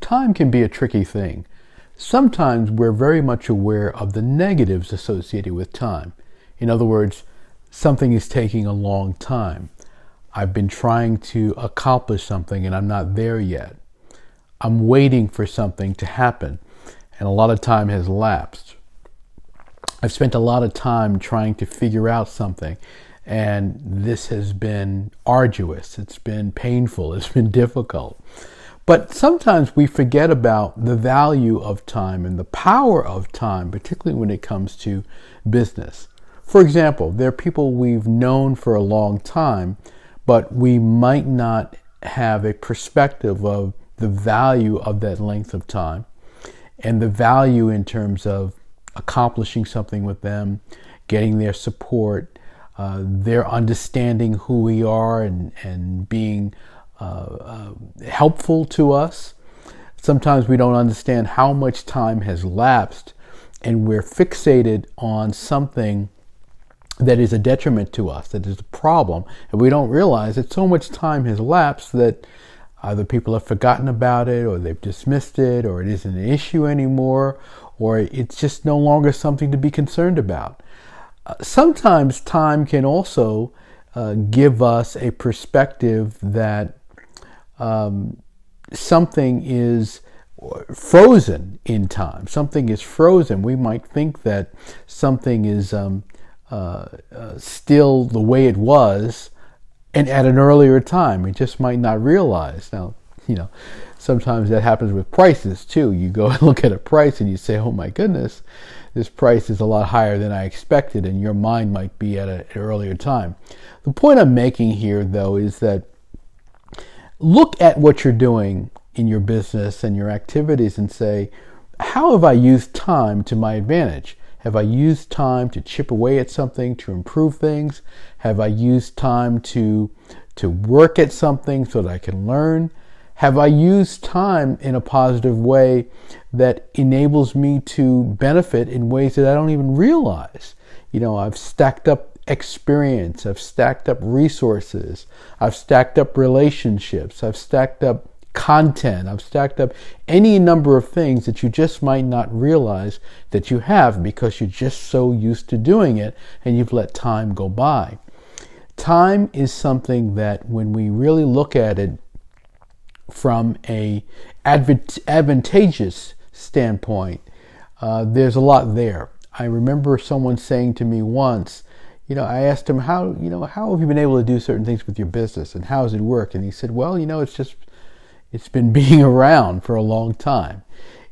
time can be a tricky thing. Sometimes we're very much aware of the negatives associated with time. In other words, something is taking a long time. I've been trying to accomplish something and I'm not there yet. I'm waiting for something to happen and a lot of time has lapsed. I've spent a lot of time trying to figure out something and this has been arduous, it's been painful, it's been difficult. But sometimes we forget about the value of time and the power of time, particularly when it comes to business. For example, there are people we've known for a long time, but we might not have a perspective of the value of that length of time and the value in terms of accomplishing something with them, getting their support, their understanding who we are and being helpful to us. Sometimes we don't understand how much time has lapsed and we're fixated on something that is a detriment to us, that is a problem, and we don't realize that so much time has lapsed that either people have forgotten about it or they've dismissed it or it isn't an issue anymore or it's just no longer something to be concerned about. Sometimes time can also give us a perspective that something is frozen in time. Something is frozen. We might think that something is still the way it was and at an earlier time. We just might not realize. Now, sometimes that happens with prices too. You go and look at a price and you say, oh my goodness, this price is a lot higher than I expected, and your mind might be at an earlier time. The point I'm making here, though, is that look at what you're doing in your business and your activities and say, how have I used time to my advantage? Have I used time to chip away at something, to improve things? Have I used time to work at something so that I can learn? Have I used time in a positive way that enables me to benefit in ways that I don't even realize? I've stacked up experience, I've stacked up resources, I've stacked up relationships, I've stacked up content, I've stacked up any number of things that you just might not realize that you have because you're just so used to doing it and you've let time go by. Time is something that when we really look at it from a advantageous standpoint, there's a lot there. I remember someone saying to me once, I asked him, how have you been able to do certain things with your business and how does it work? And he said, well, it's been being around for a long time,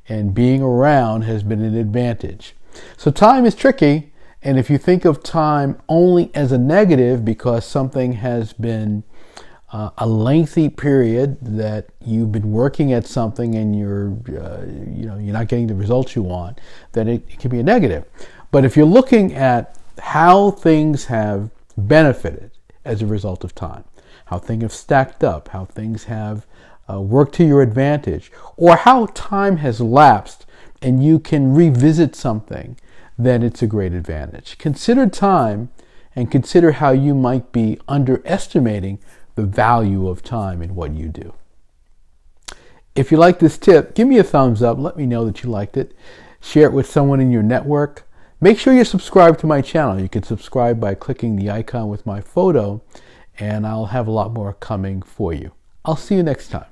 and being around has been an advantage. So time is tricky, and if you think of time only as a negative because something has been a lengthy period that you've been working at something and you're not getting the results you want, then it can be a negative. But if you're looking at how things have benefited as a result of time, how things have stacked up, how things have worked to your advantage, or how time has lapsed and you can revisit something, then it's a great advantage. Consider time and consider how you might be underestimating the value of time in what you do. If you like this tip, give me a thumbs up. Let me know that you liked it. Share it with someone in your network. Make sure you're subscribed to my channel. You can subscribe by clicking the icon with my photo, and I'll have a lot more coming for you. I'll see you next time.